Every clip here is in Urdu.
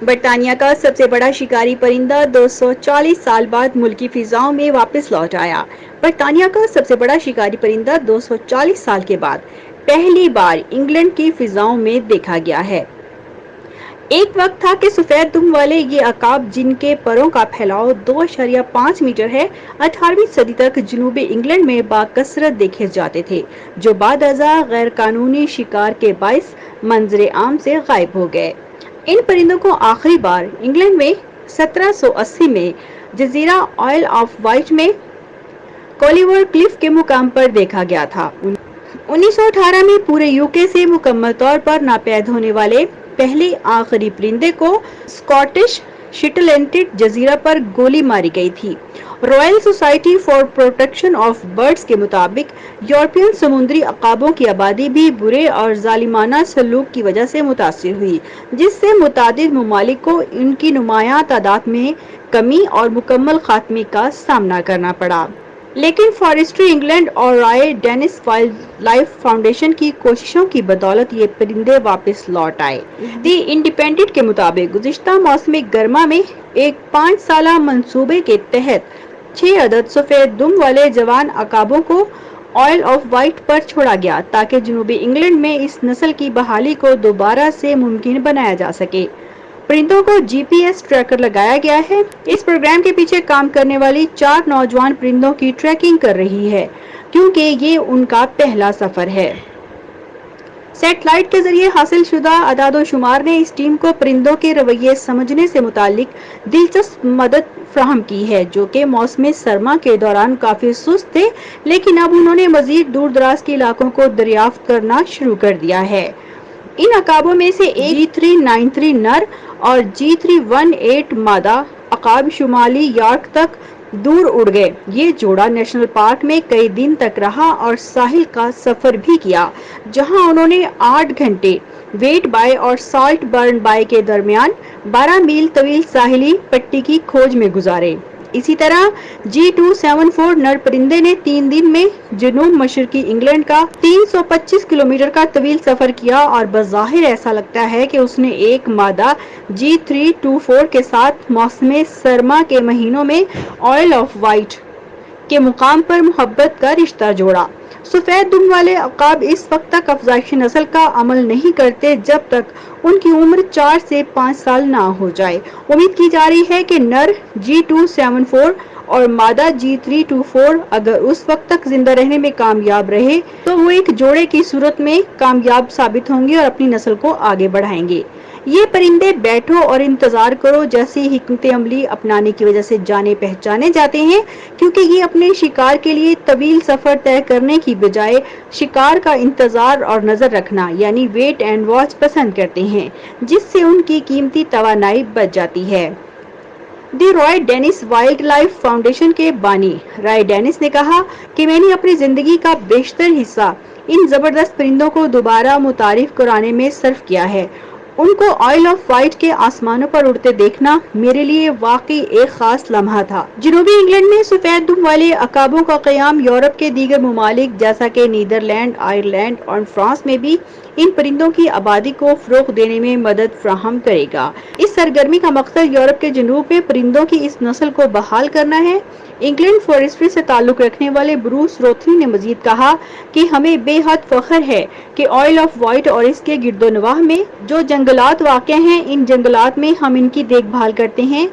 برطانیہ کا سب سے بڑا شکاری پرندہ 240 سال بعد ملکی فضاؤں میں واپس لوٹ آیا۔ برطانیہ کا سب سے بڑا شکاری پرندہ 240 سال کے بعد پہلی بار انگلینڈ کی فضاؤں میں دیکھا گیا ہے۔ ایک وقت تھا کہ سفید دم والے یہ عقاب، جن کے پروں کا پھیلاؤ 2.5 میٹر ہے، 18ویں صدی تک جنوبی انگلینڈ میں باکثرت دیکھے جاتے تھے، جو بعد ازاں غیر قانونی شکار کے باعث منظر عام سے غائب ہو گئے۔ ان پرندوں کو آخری بار انگلینڈ میں 1780 میں جزیرہ آئل آف وائٹ میں کولیور کلف کے مقام پر دیکھا گیا تھا۔ 1918 میں پورے یوکے سے مکمل طور پر ناپید ہونے والے پہلے آخری پرندے کو اسکاٹش شٹلینڈ جزیرہ پر گولی ماری گئی تھی۔ Royal society for protection of birds کے مطابق یورپین سمندری عقابوں کی آبادی بھی برے اور ظالمانہ سلوک کی وجہ سے متاثر ہوئی، جس سے متعدد ممالک کو ان کی نمایاں تعداد میں کمی اور مکمل خاتمے کا سامنا کرنا پڑا۔ لیکن فارسٹری انگلینڈ اور رائے ڈینس وائلڈ لائف فاؤنڈیشن کی کوششوں کی بدولت یہ پرندے واپس لوٹ آئے۔ دی انڈیپینڈنٹ کے مطابق گزشتہ موسم گرما میں ایک 5 سالہ منصوبے کے تحت 6 عدد سفید دم والے جوان عقابوں کو آئل آف وائٹ پر چھوڑا گیا تاکہ جنوبی انگلینڈ میں اس نسل کی بحالی کو دوبارہ سے ممکن بنایا جا سکے۔ پرندوں کو جی پی ایس ٹریکر لگایا گیا ہے۔ اس پروگرام کے پیچھے کام کرنے والی 4 نوجوان پرندوں کی ٹریکنگ کر رہی ہے، کیونکہ یہ ان کا پہلا سفر ہے۔ سیٹلائٹ کے ذریعے حاصل شدہ اعداد و شمار نے اس ٹیم کو پرندوں کے رویے سمجھنے سے متعلق دلچسپ مدد فراہم کی ہے، جو کہ موسم سرما کے دوران کافی سست تھے، لیکن اب انہوں نے مزید دور دراز کے علاقوں کو دریافت کرنا شروع کر دیا ہے۔ ان عقابوں میں سے ایک G393 نر اور G318 مادہ عقاب شمالی یارک تک دور اڑ گئے۔ یہ جوڑا نیشنل پارک میں کئی دن تک رہا اور ساحل کا سفر بھی کیا، جہاں انہوں نے 8 گھنٹے ویٹ بائے اور سالٹ برن بائے کے درمیان 12 میل طویل ساحلی پٹی کی کھوج میں گزارے۔ اسی طرح G274 نر پرندے نے 3 دن میں جنوب مشرقی انگلینڈ کا 325 کلومیٹر کا طویل سفر کیا اور بظاہر ایسا لگتا ہے کہ اس نے ایک مادہ G324 کے ساتھ موسم سرما کے مہینوں میں آئل آف وائٹ کے مقام پر محبت کا رشتہ جوڑا۔ سفید دم والے عقاب اس وقت تک افزائش نسل کا عمل نہیں کرتے جب تک ان کی عمر 4 سے 5 سال نہ ہو جائے۔ امید کی جا رہی ہے کہ نر G274 اور مادہ G324 اگر اس وقت تک زندہ رہنے میں کامیاب رہے تو وہ ایک جوڑے کی صورت میں کامیاب ثابت ہوں گے اور اپنی نسل کو آگے بڑھائیں گے۔ یہ پرندے بیٹھو اور انتظار کرو جیسی حکمت عملی اپنانے کی وجہ سے جانے پہچانے جاتے ہیں، کیونکہ یہ اپنے شکار کے لیے طویل سفر طے کرنے کی بجائے شکار کا انتظار اور نظر رکھنا یعنی ویٹ اینڈ واچ پسند کرتے ہیں، جس سے ان کی قیمتی توانائی بچ جاتی ہے۔ دی رائے ڈینس وائلڈ لائف فاؤنڈیشن کے بانی رائے ڈینس نے کہا کہ میں نے اپنی زندگی کا بیشتر حصہ ان زبردست پرندوں کو دوبارہ متعارف کرانے میں صرف کیا ہے۔ ان کو آئل آف وائٹ کے آسمانوں پر اڑتے دیکھنا میرے لیے واقعی ایک خاص لمحہ تھا۔ جنوبی انگلینڈ میں سفید دم والے عقابوں کا قیام یورپ کے دیگر ممالک جیسا کہ نیدرلینڈ، آئرلینڈ اور فرانس میں بھی ان پرندوں کی آبادی کو فروغ دینے میں مدد فراہم کرے گا۔ اس سرگرمی کا مقصد یورپ کے جنوب میں پرندوں کی اس نسل کو بحال کرنا ہے۔ انگلینڈ فارسٹری سے تعلق رکھنے والے بروس روتھری نے مزید کہا کہ ہمیں بے حد فخر ہے کہ آئل آف وائٹ اور اس کے گرد و نواح میں جو جنگلات واقع ہیں، ان جنگلات میں ہم ان کی دیکھ بھال کرتے ہیں،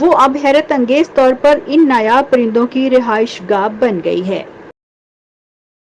وہ اب حیرت انگیز طور پر ان نایاب پرندوں کی رہائش گاہ بن گئی ہے۔